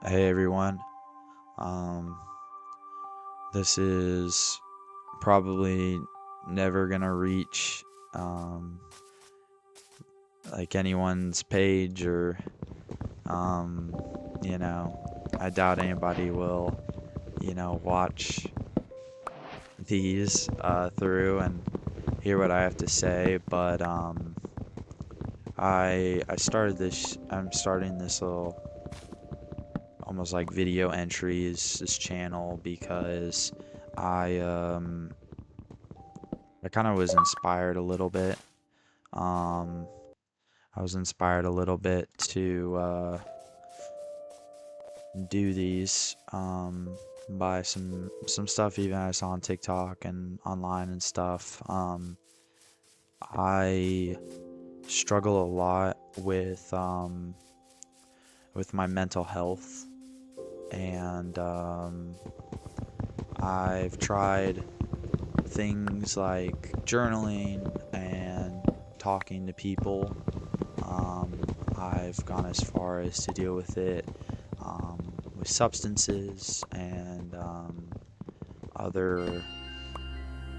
Hey everyone. Um, this is probably never gonna reach um, like anyone's page or um, you know, I doubt anybody will, watch these through and hear what I have to say, but I'm starting this little almost like video entries this channel because I um I kind of was inspired a little bit. Um, I was inspired a little bit to do these by some stuff even I saw on TikTok and online and stuff. I struggle a lot with my mental health, and I've tried things like journaling and talking to people. I've gone as far as to deal with it with substances and other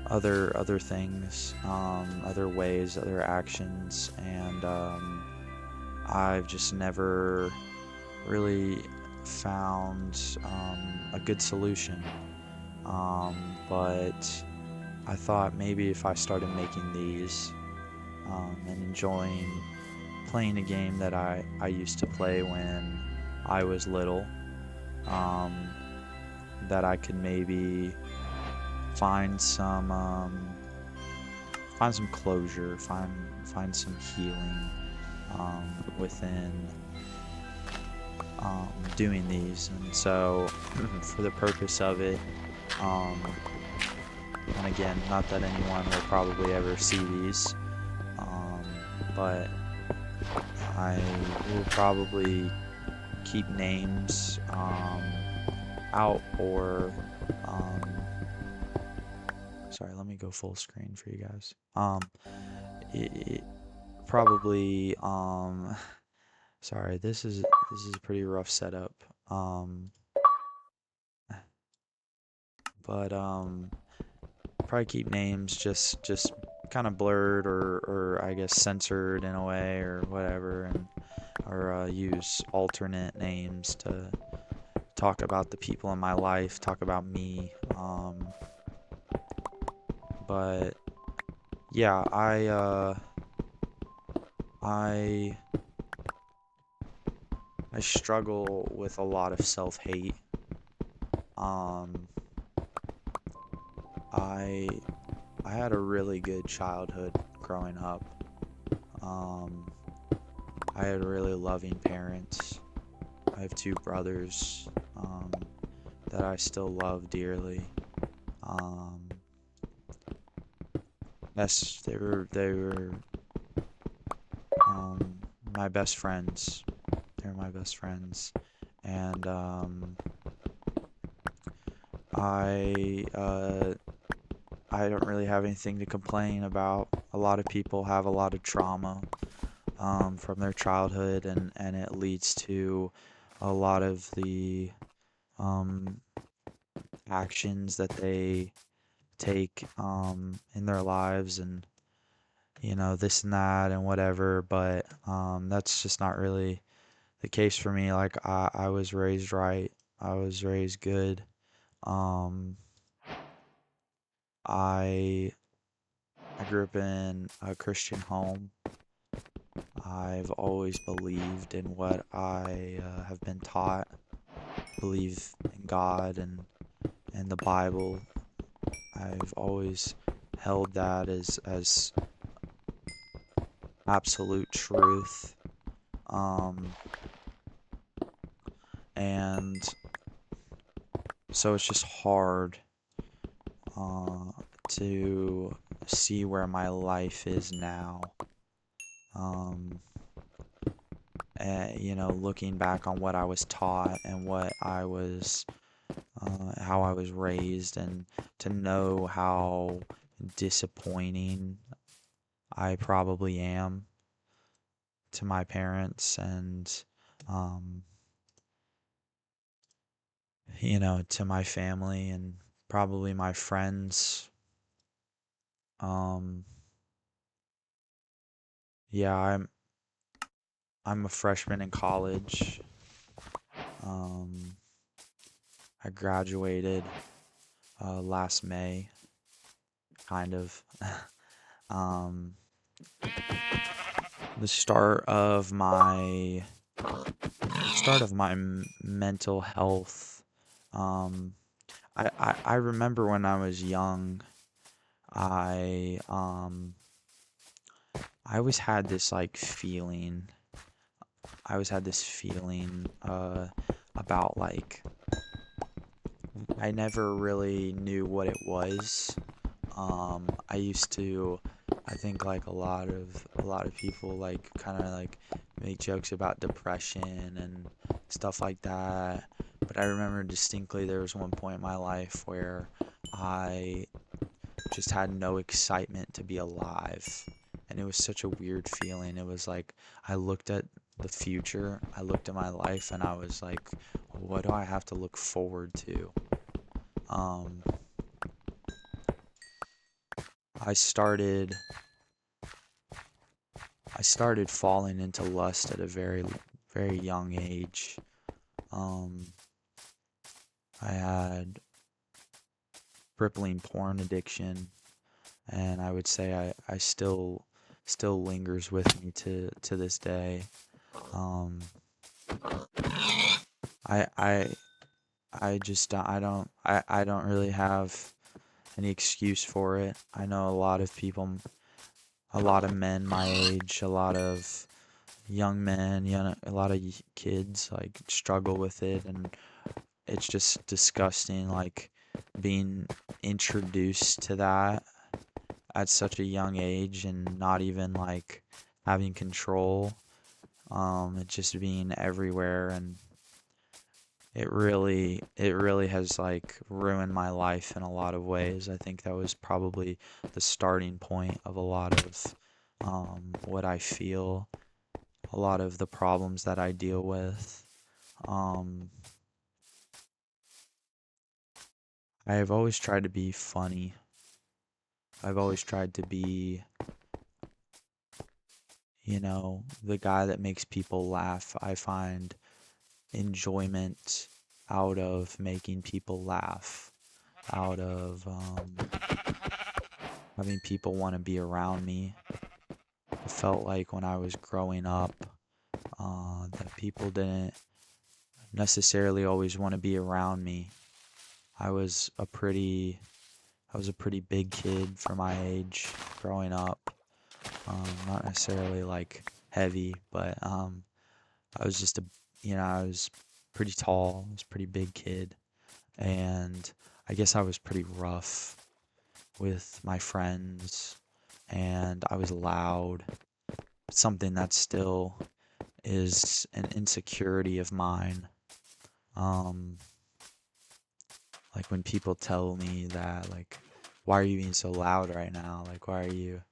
other things, other ways, other actions, and I've just never really found a good solution. But I thought maybe if I started making these and enjoying playing a game that I used to play when I was little, um, that I could maybe find some find some closure, find some healing within doing these. And so, for the purpose of it, um, and again, not that anyone will probably ever see these, um, but I will probably keep names out or um, sorry, let me go full screen for you guys. It probably sorry, this is a pretty rough setup. Um, but probably keep names just kind of blurred or I guess censored in a way or whatever, and or use alternate names to talk about the people in my life, talk about me. But yeah, I I struggle with a lot of self-hate. Um, I I had a really good childhood growing up. Um, I had really loving parents. I have two brothers that I still love dearly. Um, yes, they were um, my best friends. They're my best friends, and I I don't really have anything to complain about. A lot of people have a lot of trauma from their childhood, and it leads to a lot of the um, actions that they take in their lives, and this and that and whatever. But that's just not really the case for me. Like I was raised right. I was raised good. Um, I I grew up in a Christian home. I've always believed in what I have been taught. Believe in God and the Bible. I've always held that as absolute truth. Um, and so it's just hard uh, to see where my life is now. Um, looking back on what I was taught and how I was raised, and to know how disappointing I probably am to my parents, and um, to my family and probably my friends. Um, yeah, I'm a freshman in college. Um, I graduated last May, kind of. Um, the start of my mental health. Um, I remember when I was young, I I always had this like feeling. I always had this feeling about like I never really knew what it was. I used to, I think like a lot of people like kind of like make jokes about depression and stuff like that. But I remember distinctly there was one point in my life where I just had no excitement to be alive. And it was such a weird feeling. It was like I looked at the future, I looked at my life, and I was like, what do I have to look forward to? Um, I started I started falling into lust at a very young age. Um, I had crippling porn addiction, and I would say I still lingers with me to this day. Um, I I I just I don't really have any excuse for it. I know a lot of people, a lot of men my age, a lot of young men, a lot of kids like struggle with it, and it's just disgusting like being introduced to that at such a young age and not even like having control. It just being everywhere, and it really has like ruined my life in a lot of ways. I think that was probably the starting point of a lot of what I feel, a lot of the problems that I deal with. Um, I have always tried to be funny. I've always tried to be, the guy that makes people laugh. I find enjoyment out of making people laugh, out of having people want to be around me. I felt like when I was growing up, that people didn't necessarily always want to be around me. I was a pretty, I was a pretty big kid for my age growing up. Not necessarily like heavy, but I was just I was pretty tall. I was a pretty big kid, and I guess I was pretty rough with my friends, and I was loud. Something that still is an insecurity of mine. Um, like when people tell me that, like, why are you being so loud right now? Like, why are you?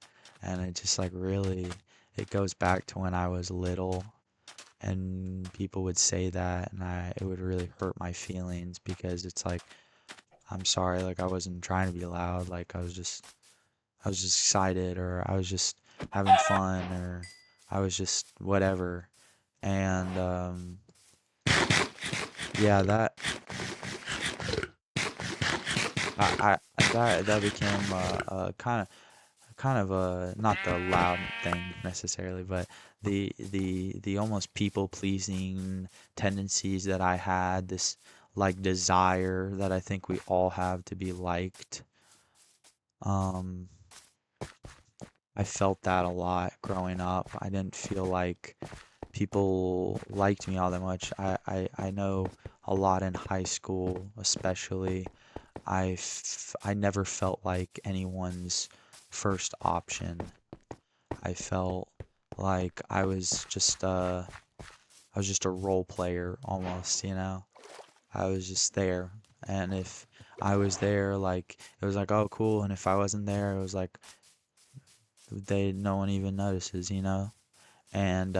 And it just like really, it goes back to when I was little, and people would say that, and it would really hurt my feelings because it's like, I'm sorry, like I wasn't trying to be loud, like I was just excited, or I was just having fun, or I was just whatever. And yeah, that became a kind of a not the loud thing necessarily, but the almost people pleasing tendencies that I had, this like desire that I think we all have to be liked. Um, I felt that a lot growing up. I didn't feel like people liked me all that much. I know a lot in high school, especially. I never felt like anyone's first option. I felt like I was just a role player almost, you know? I was just there. And if I was there, like it was like, oh cool, and if I wasn't there, it was like no one even notices, you know? And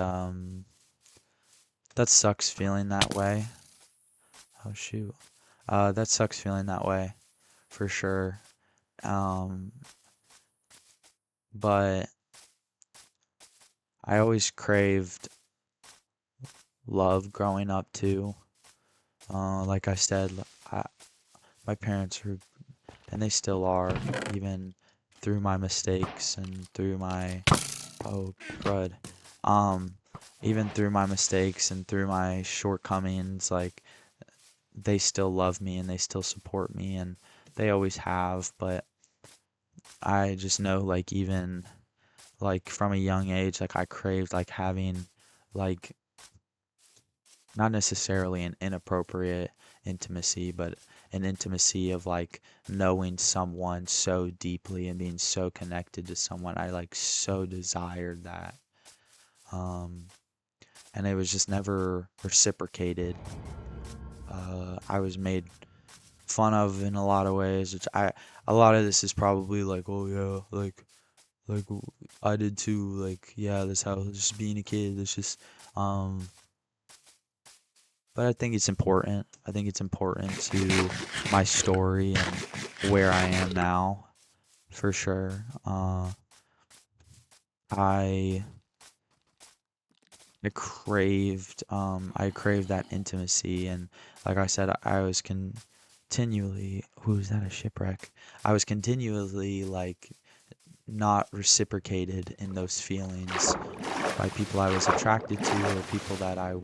that sucks feeling that way. Oh shoot. That sucks feeling that way for sure. Um, but I always craved love growing up too. Like I said, I, my parents were, and they still are, even through my mistakes and through my, oh, crud. Um, Even through my mistakes and through my shortcomings, like, they still love me and they still support me and they always have, but I just know, like, even, like, from a young age, like, I craved, like, having, like, not necessarily an inappropriate intimacy, but an intimacy of like knowing someone so deeply and being so connected to someone. I like so desired that. Um, and it was just never reciprocated. I was made fun of in a lot of ways, which a lot of this is probably like, oh yeah, like I did too. Like, yeah, that's how just being a kid. It's just, um, but I think it's important. I think it's important to my story and where I am now, for sure. I I craved that intimacy, and like I said, I was continually, who's that, a shipwreck? I was continually like not reciprocated in those feelings by people I was attracted to or people that I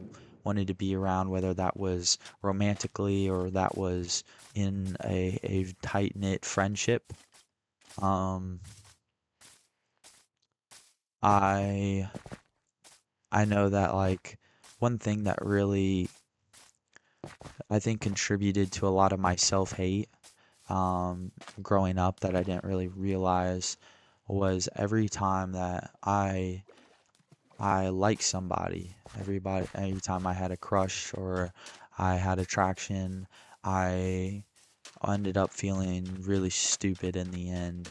wanted to be around, whether that was romantically or that was in a tight-knit friendship. Um, I I know that like one thing that really I think contributed to a lot of my self-hate growing up that I didn't really realize was every time that I liked somebody. Every time I had a crush or I had attraction, I ended up feeling really stupid in the end.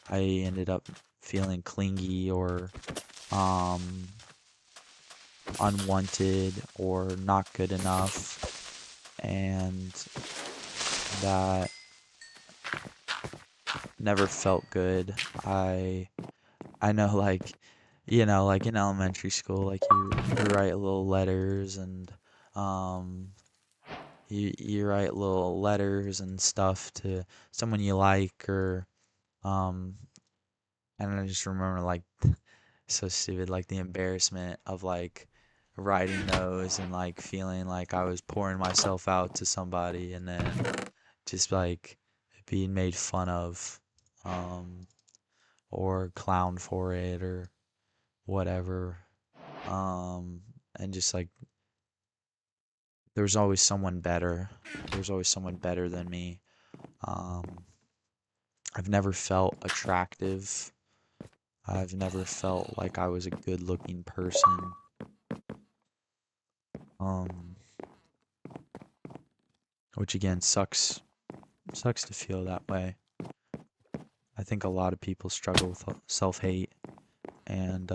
I ended up feeling clingy or um, unwanted or not good enough, and that never felt good. I know, like, like in elementary school, like you write little letters and um you write little letters and stuff to someone you like or um and I just remember like so stupid, like the embarrassment of like writing those and like feeling like I was pouring myself out to somebody and then just like being made fun of um or clown for it or whatever. Um, and just like there was always someone better. There was always someone better than me. Um, I've never felt attractive. I've never felt like I was a good looking person. Um, which again sucks to feel that way. I think a lot of people struggle with self-hate and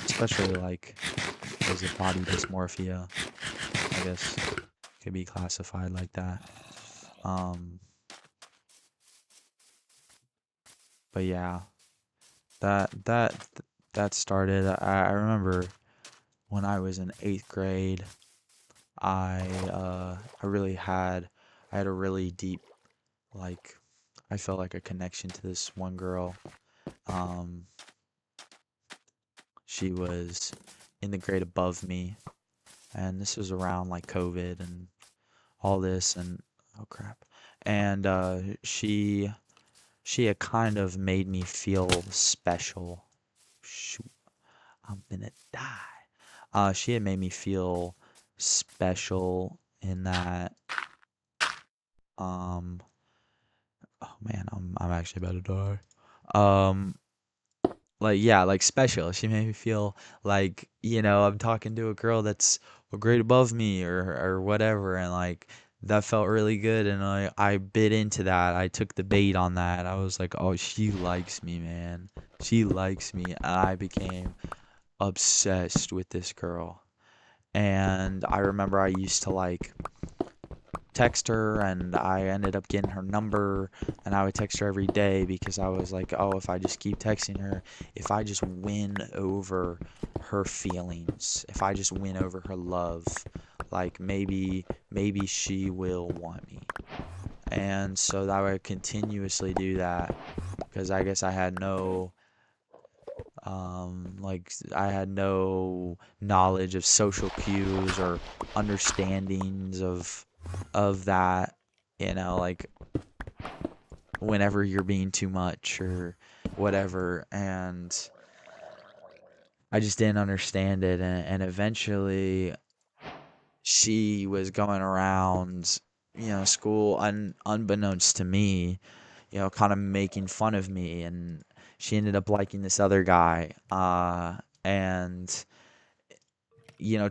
especially like was it body dysmorphia, I guess could be classified like that. Um, but yeah, that that that started. I remember when I was in eighth grade, I really I had a really deep like I felt like a connection to this one girl. Um, she was in the grade above me, and this was around like COVID and all this, and oh crap, and she had kind of made me feel special. Shoot, I'm gonna die. She had made me feel special in that, um, oh man, I'm actually about to die. Um, like yeah, like special. She made me feel like, I'm talking to a girl that's a grade above me or whatever, and like that felt really good, and I bit into that. I took the bait on that. I was like, oh, she likes me, man. She likes me. And I became obsessed with this girl. And I remember I used to like text her, and I ended up getting her number, and I would text her every day because I was like, oh, if I just keep texting her, if I just win over her feelings, if I just win over her love, like maybe she will want me. And so I would continuously do that because I guess I had no knowledge of social cues or understandings of that, like whenever you're being too much or whatever. And I just didn't understand it. And eventually she was going around, school unbeknownst to me, kind of making fun of me. And she ended up liking this other guy. And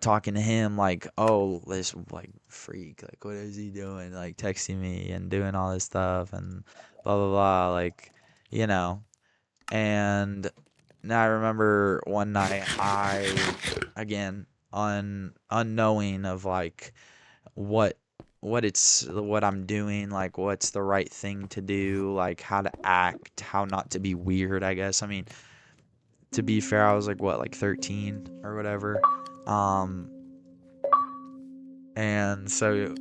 talking to him like, oh, this like freak, like what is he doing? Like texting me and doing all this stuff and blah blah blah, like, you know. And now I remember one night again, unknowing of like what what I'm doing, like what's the right thing to do, like how to act, how not to be weird, I guess. I mean, to be fair, I was like what, like 13 or whatever. Um and so,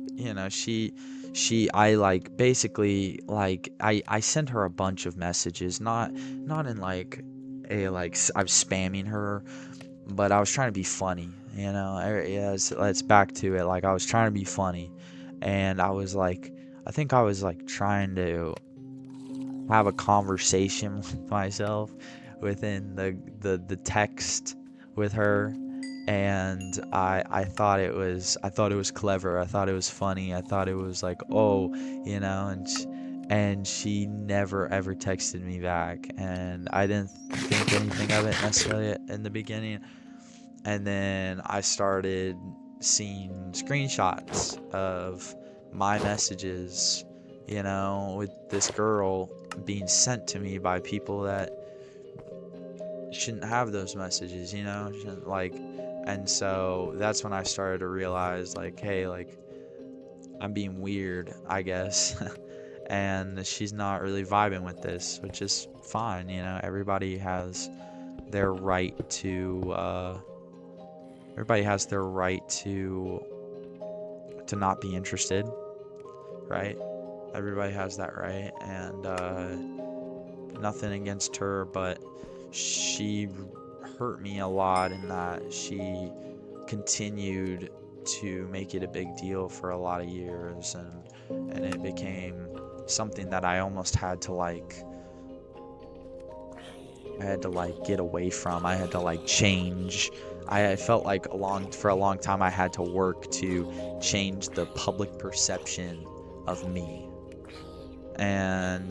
I like basically like I sent her a bunch of messages, not in like I was spamming her, but I was trying to be funny, yeah, let's back to it. Like I was trying to be funny, and I think I was like trying to have a conversation with myself within the text with her. And I thought it was clever, I thought it was funny, I thought it was like, oh, and she never ever texted me back, and I didn't think anything of it necessarily in the beginning. And then I started seeing screenshots of my messages, with this girl being sent to me by people that shouldn't have those messages, shouldn't, like. And so that's when I started to realize, like, hey, like, I'm being weird, I guess. And she's not really vibing with this, which is fine, everybody has their right to everybody has their right to not be interested, right? Everybody has that right. And nothing against her, but she hurt me a lot in that she continued to make it a big deal for a lot of years, and it became something that I almost had to like get away from. I had to like change. I felt like for a long time I had to work to change the public perception of me. And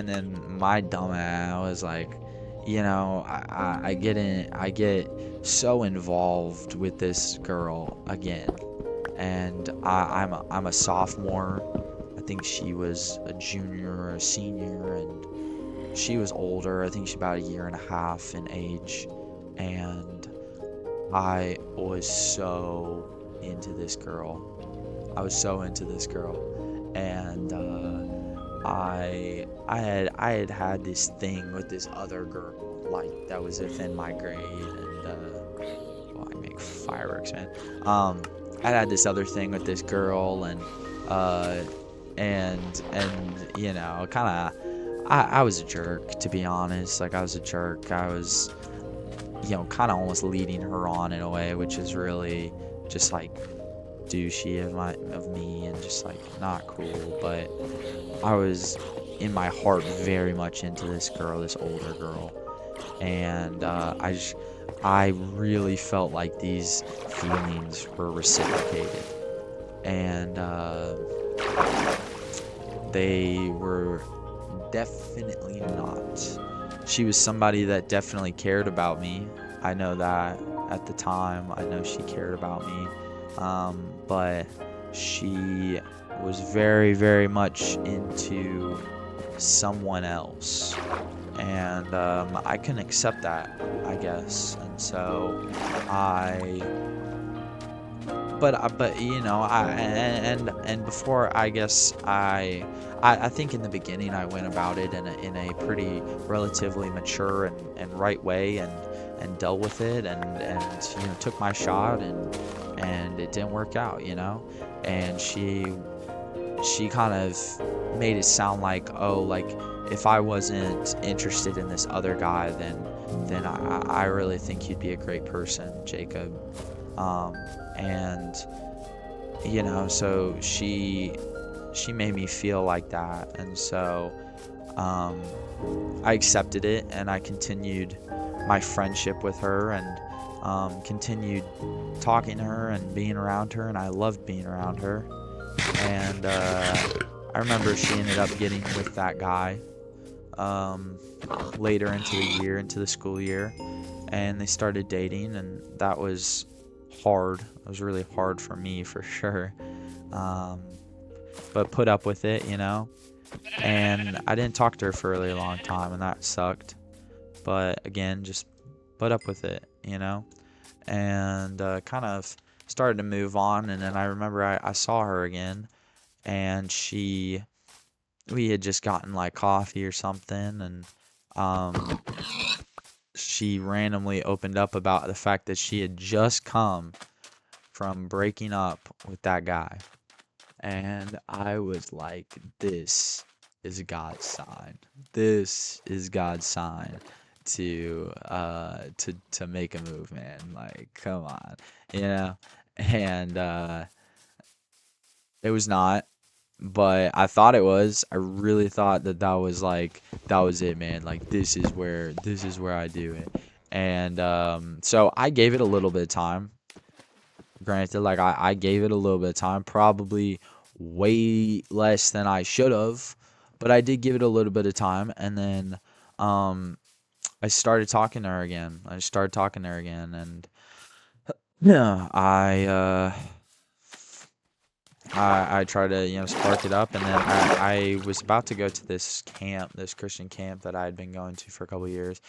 then my dumb ass was like, I get so involved with this girl again, and I'm a sophomore. I think she was a junior or a senior, and she was older. I think she's about a year and a half in age, and I was so into this girl. I was so into this girl, and I had this thing with this other girl, like that was within my grade. And well, I make fireworks, man. I had this other thing with this girl, and uh kind of, I was a jerk, to be honest. Like I was a jerk. I was, kind of almost leading her on in a way, which is really just like douchey of me, and just like not cool. But I was in my heart very much into this girl, this older girl, and I really felt like these feelings were reciprocated, and they were definitely not. She was somebody that definitely cared about me. I know that at the time. I know she cared about me, but she was very, very much into someone else, and I couldn't accept that, I guess. And so I but and before, I guess I think in the beginning I went about it in a pretty relatively mature and right way, and dealt with it, and took my shot, and it didn't work out, and she kind of made it sound like, oh, like, if I wasn't interested in this other guy, then I really think you'd be a great person, Jacob. um and so she made me feel like that, and so um I accepted it, and I continued my friendship with her, and continued talking to her and being around her, and I loved being around her. And I remember she ended up getting with that guy um, later into the year, into the school year, and they started dating, and that was hard. It was really hard for me, for sure. Um, but put up with it, and I didn't talk to her for a really long time, and that sucked. But again, just put up with it, and kind of started to move on. And then I remember I saw her again, and we had just gotten like coffee or something, and um, she randomly opened up about the fact that she had just come from breaking up with that guy. And I was like, this is God's sign. This is God's sign to make a move, man. Like, come on, you know? And it was not, but I thought it was. I really thought that that was it, man. Like, this is where I do it. And so I gave it a little bit of time. Granted, like, I gave it a little bit of time, probably way less than I should have, but I did give it a little bit of time, and then um I started talking to her again. And yeah, I tried to, spark it up, and then I was about to go to this camp, this Christian camp that I had been going to for a couple of years,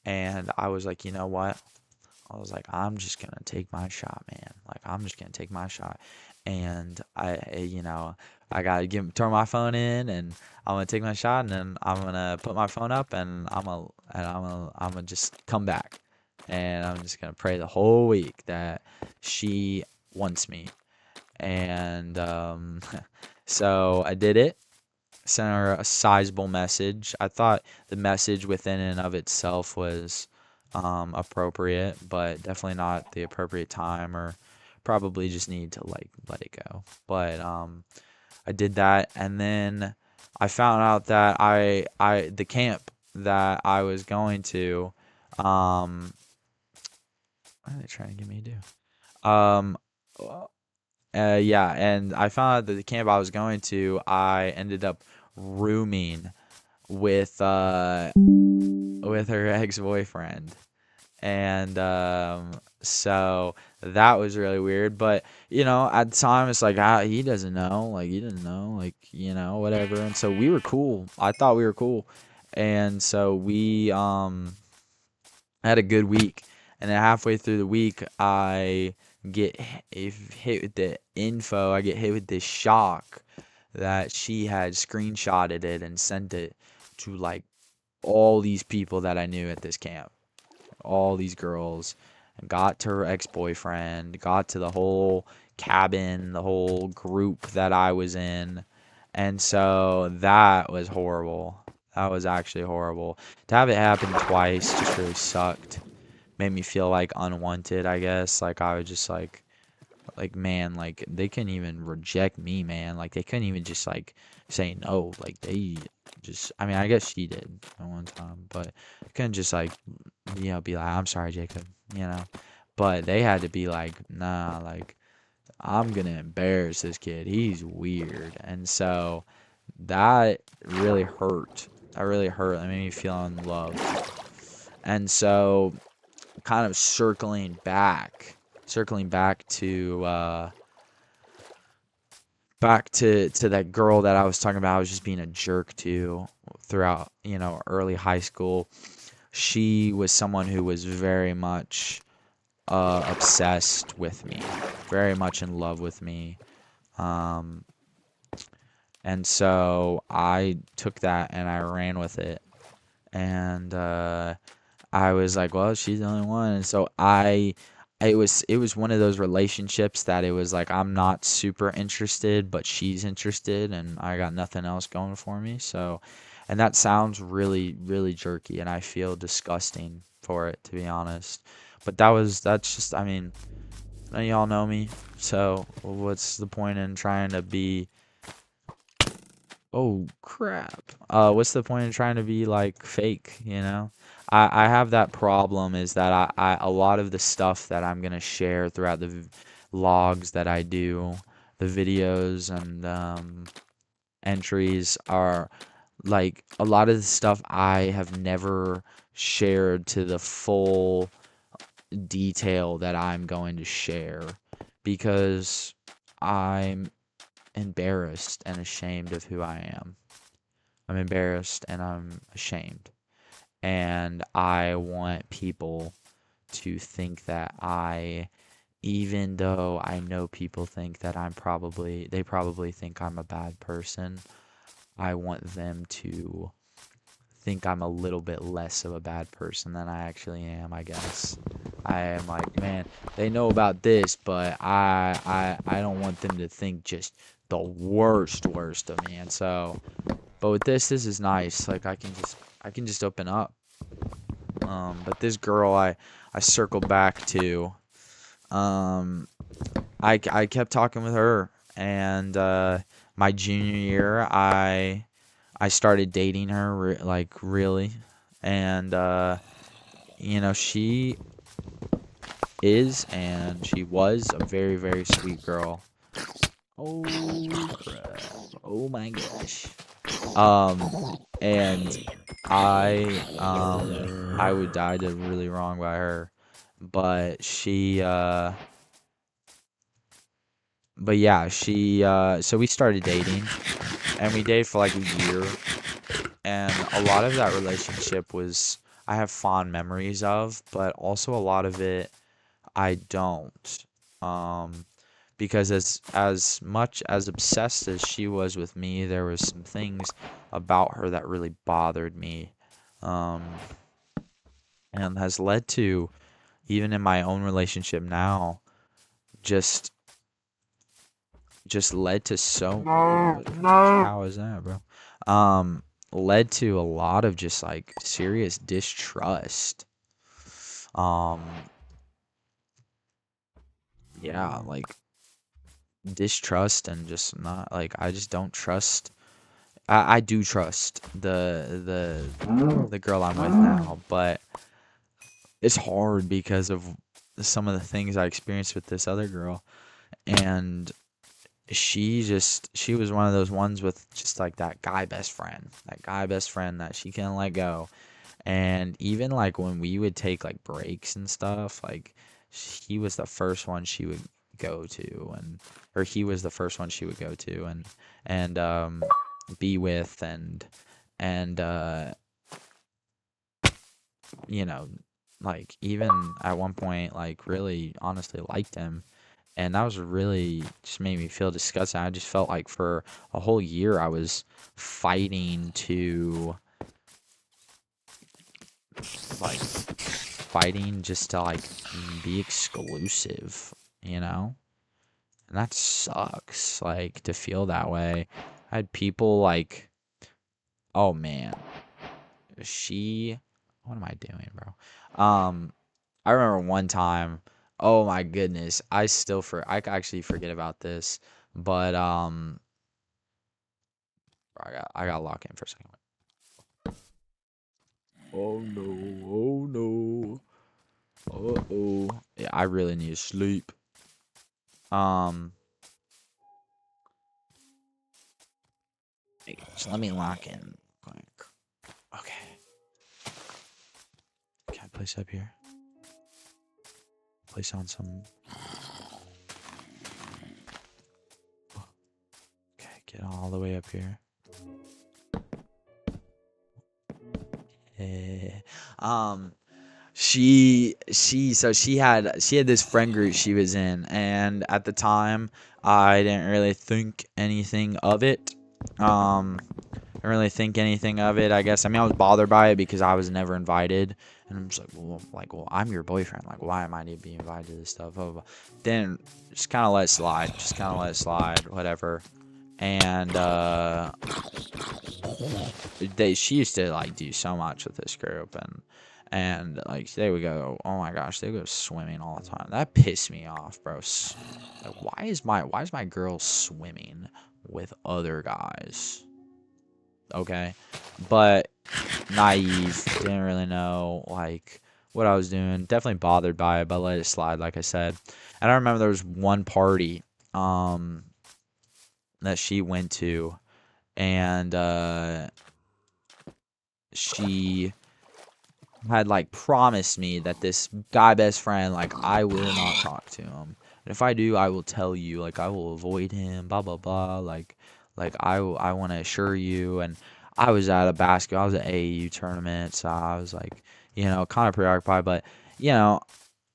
and I was like, you know what? I was like, I'm just gonna take my shot, man. Like, I'm just gonna take my shot, and I gotta turn my phone in, and I'm gonna take my shot, and then I'm gonna put my phone up, and I'm gonna just come back, and I'm just gonna pray the whole week that she wants me. And so I did it. Sent her a sizable message. I thought the message within and of itself was appropriate, but definitely not the appropriate time, or probably just need to like let it go. But I did that, and then I found out that the camp that I was going to, um, what are they trying to get me to do? Yeah, and I found out that the camp I was going to, I ended up rooming with her ex-boyfriend. And so that was really weird. But at the time, it's like, he doesn't know, like, he didn't know, like, whatever. And so we were cool. I thought we were cool, and so we had a good week. And then halfway through the week, I get hit with the info. I get hit with this shock that she had screenshotted it and sent it to, like, all these people that I knew at this camp, all these girls, and got to her ex-boyfriend, got to the whole cabin, the whole group that I was in. And so that was horrible. That was actually horrible. To have it happen twice just really sucked. Made me feel like unwanted, I guess. Like, I was just like, man, like, they couldn't even reject me, man. Like, they couldn't even just like say no. Like, they just, I mean, I guess she did at one time, but they couldn't just like, be like, I'm sorry, Jacob, you know. But they had to be like, nah, like, I'm gonna embarrass this kid. He's weird. And so that really hurt. That really hurt. That made me feel unloved. And so, kind of circling back to that girl that I was talking about, I was just being a jerk to throughout, early high school. She was someone who was very much obsessed with me, very much in love with me. Um, and so I took that and I ran with it. And I was like, well, she's the only one. And so it was one of those relationships that it was like I'm not super interested, but she's interested, and I got nothing else going for me. So, and that sounds really, really jerky, and I feel disgusting for it, to be honest. But that's just, I mean, none of y'all know me, so what's the point in trying to be? Oh crap. What's the point in trying to be like fake, you know? I have that problem is that a lot of the stuff that I'm gonna share throughout the logs that I do, the videos and entries are like a lot of the stuff I have never shared to the full detail that I'm going to share because I'm embarrassed and ashamed of who I am. I'm embarrassed and I'm ashamed. And I want people to think that even though I know people think that they probably think I'm a bad person, I want them to think I'm a little bit less of a bad person than I actually am, I guess. I am like, man, they know about this, but I don't want them to think just the worst of me. And so, but with this is nice. Like I can just open up. But this girl I circled back to. Um, I kept talking with her, and my junior year I started dating her like really, and she is and she was a very very sweet girl. Oh crap! Oh my gosh! And I did really wrong by her, but but yeah, so we started dating, and we dated for like a year, and a lot of that relationship was I have fond memories of, but also a lot of it I don't. Um, because as much as obsessed as she was with me, there was some things about her that really bothered me. Um, and has led to even in my own relationship now, just just led to so what kind of cow is that, bro? Um, led to a lot of just like serious distrust. Um, yeah, like distrust and just not like I just don't trust. I do trust the girl I'm with now, but it's hard because of some of the things I experienced with this other girl, and she was one of those ones with just like that guy best friend that she can't let go. And even like when we would take like breaks and stuff, like he was the first one she would go to, and or he was the first one she would go to and be with and you know like even at one point like really honestly liked him, and that was really just made me feel disgusting. I just felt like for a whole year I was fighting to fighting just to like be exclusive, you know? And that sucks, like to feel that way. I had people like, oh man, she, what am I doing, bro? I remember one time, oh my goodness, I actually forget about this, but I got locked in for a second. Oh no, oh no, uh-oh. Yeah, I really need to sleep. Um, just let me lock in quick. Okay. Can I place up here? Place on some. Okay, get all the way up here. Eh. Um, She had this friend group she was in, and at the time I didn't really think anything of it. Didn't really think anything of it, I guess. I mean, I was bothered by it because I was never invited, and I'm just like, well, I'm your boyfriend. Like, why am I need to be invited to this stuff? Blah, blah, blah. Then just kind of let it slide. Just kind of let it slide. Whatever. And she used to like do so much with this group, and like they would go, oh my gosh, they would go swimming all the time. That pissed me off, bro. Like, why is my girl swimming with other guys? Okay, but naive, didn't really know like what I was doing. Definitely bothered by it, but let it slide, like I said. And I remember there was one party um that she went to, and she had like promised me that this guy best friend, like, I will not talk to him, and if I do, I will tell you, like, I will avoid him, blah blah blah, like I want to assure you. And I was at a basketball, I was at AAU tournament, so I was like, kind of preoccupied, but you know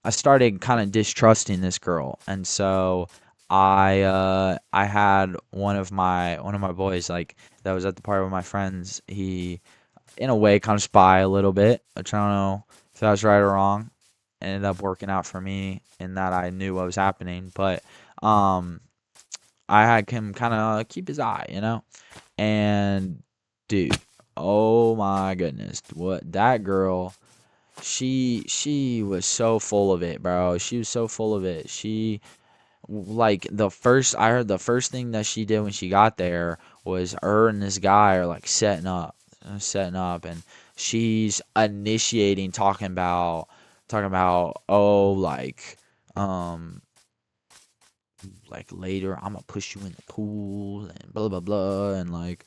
I started kind of distrusting this girl, and so I had one of my boys, like, that was at the party with my friends. He, in a way, kind of spy a little bit, which I don't know if that was right or wrong. It ended up working out for me in that I knew what was happening, but um, I had him kind of keep his eye. And dude, oh my goodness, what that girl, she was so full of it, bro. She was so full of it. Like, I heard the first thing that she did when she got there was her and this guy are like setting up, and she's initiating, talking about, oh, um like, later I'm gonna push you in the pool and blah blah blah, and like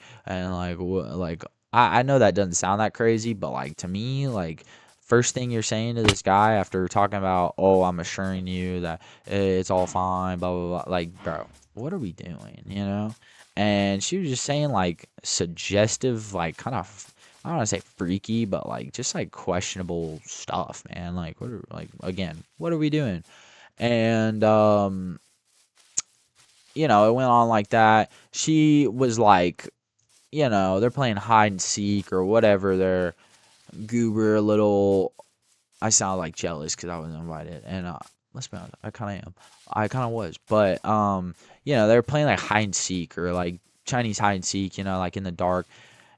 what, like, I know that doesn't sound that crazy, but like, to me, like, first thing you're saying to this guy after talking about, oh, I'm assuring you that it's all fine, blah blah blah, like, bro, what are we doing? And she was just saying like suggestive, like, kind of, I don't want to say freaky, but like just like questionable stuff, man. Like, again, what are we doing? And it went on like that. She was like, they're playing hide and seek or whatever. They're goober little. I sound like jealous because I wasn't invited, and let's be honest, I kind of am. I kind of was, but they're playing like hide and seek or like Chinese hide and seek, like in the dark.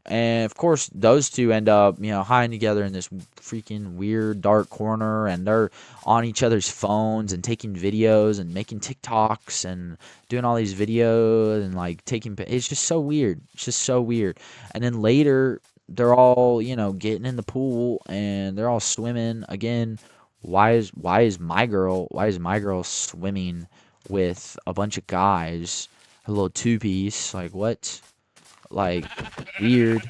And of course, those two end up, hiding together in this freaking weird dark corner, and they're on each other's phones and taking videos and making TikToks and doing all these videos and like it's just so weird. It's just so weird. And then later, they're all, getting in the pool and they're all swimming again. Why is my girl swimming with a bunch of guys, a little two piece? Like, what? Like, weird,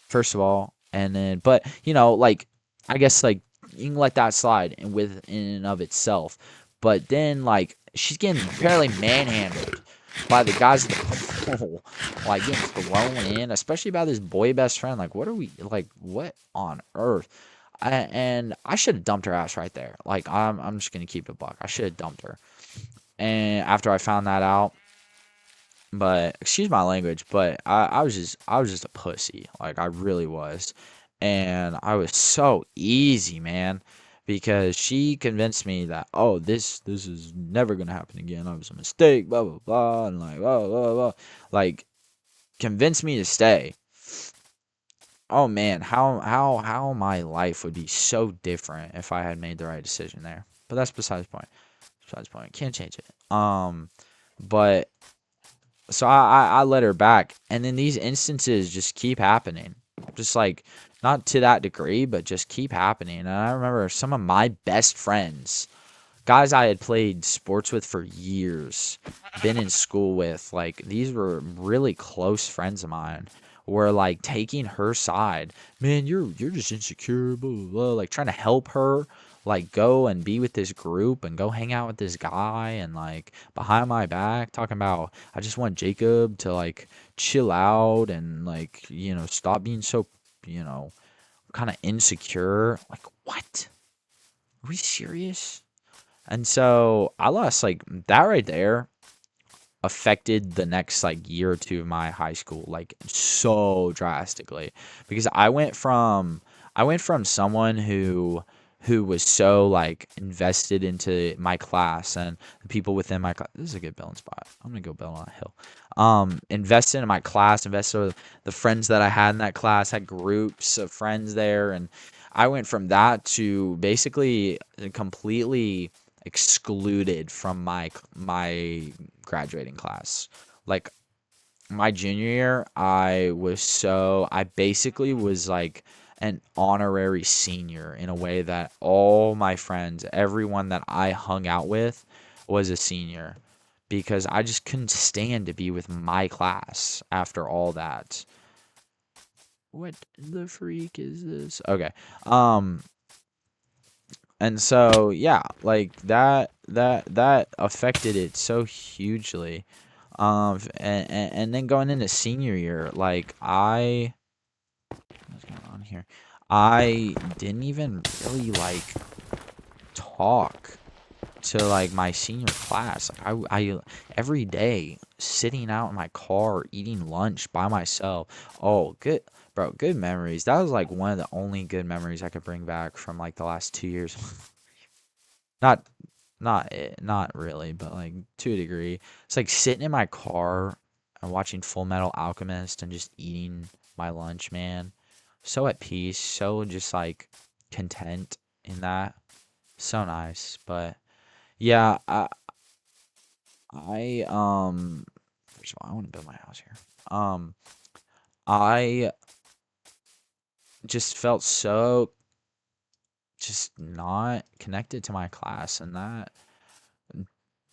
first of all. And then, but like, I guess, like, you can let that slide in and of itself. But then, like, she's getting apparently manhandled by the guys at the pool, like, getting thrown in, especially by this boy best friend. Like, what are we, like, what on earth? And I should have dumped her ass right there. Like, I'm just gonna keep it a buck. I should have dumped her. And after I found that out, but excuse my language, but I was just a pussy. Like, I really was. And I was so easy, man, because she convinced me that, oh, this is never gonna happen again. I was a mistake, blah blah blah, and like, blah blah blah, like, convinced me to stay. Oh man, how my life would be so different if I had made the right decision there. But that's besides the point. Besides the point. Can't change it. But so I let her back, and then these instances just keep happening, just like, not to that degree, but just keep happening. And I remember some of my best friends, guys I had played sports with for years, been in school with, like, these were really close friends of mine, were like taking her side. Man, you're just insecure, blah blah blah, like, trying to help her, like, go and be with this group and go hang out with this guy, and like, behind my back talking about, I just want Jacob to like chill out and like, stop being so, you know kind of insecure. Like, what? Are we serious? And so I lost like that right there affected the next like year or two of my high school like so drastically because I went from someone who was so like invested into my class and the people within my class. This is a good building spot. I'm gonna go build on a hill. Invested in my class, invested in the friends that I had in that class, had groups of friends there, and I went from that to basically completely excluded from my graduating class. Like my junior year, I basically was like an honorary senior in a way that all my friends, everyone that I hung out with was a senior because I just couldn't stand to be with my class after all that. What the freak is this? Okay. Um and so yeah, like that affected it so hugely. And then going into senior year, like what's going on here? I didn't even really like talk to like my senior class. Like I every day sitting out in my car eating lunch by myself. Oh, good, bro, good memories. That was like one of the only good memories I could bring back from like the last 2 years. Not not really, but like to a degree. It's like sitting in my car and watching Full Metal Alchemist and just eating my lunch, man. So at peace, so just like content in that. So nice. But yeah, I first of all, I want to build my house here. I just felt so just not connected to my class, and that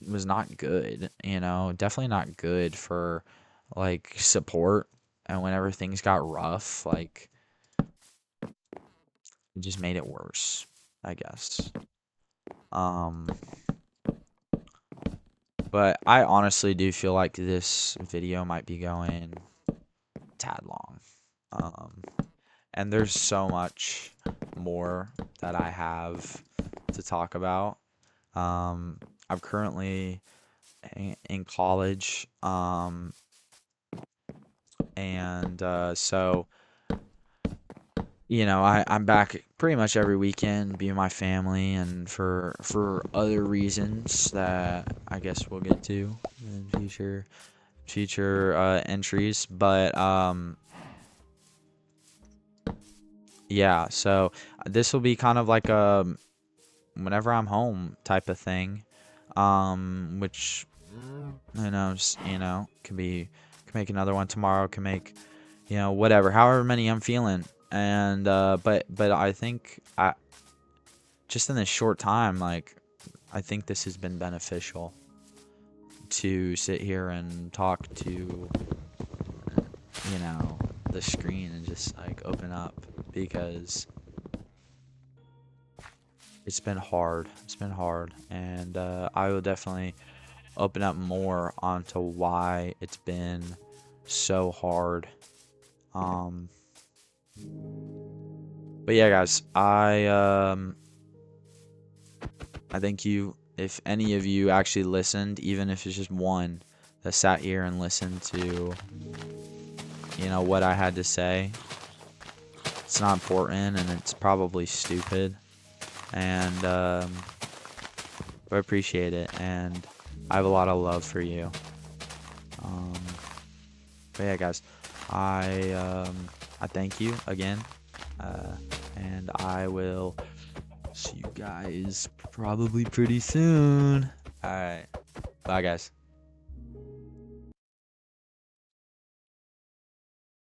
was not good, definitely not good for like support. And whenever things got rough, like it just made it worse, I guess. Um, but I honestly do feel like this video might be going a tad long. Um, and there's so much more that I have to talk about. Um, I'm currently in college. And so I'm back pretty much every weekend being with my family and for other reasons that I guess we'll get to in future entries. But yeah, so this will be kind of like a whenever I'm home type of thing. Which who knows, can make another one tomorrow, can make whatever, however many I'm feeling. And but I think I just in this short time, like I think this has been beneficial to sit here and talk to the screen and just like open up because it's been hard. It's been hard, and I will definitely open up more onto why it's been so hard. Um, but yeah, guys, I thank you if any of you actually listened, even if it's just one that sat here and listened to, what I had to say. It's not important and it's probably stupid. And I appreciate it. And I have a lot of love for you. Um, but yeah, guys, I thank you again. And I will see you guys probably pretty soon. All right. Bye, guys.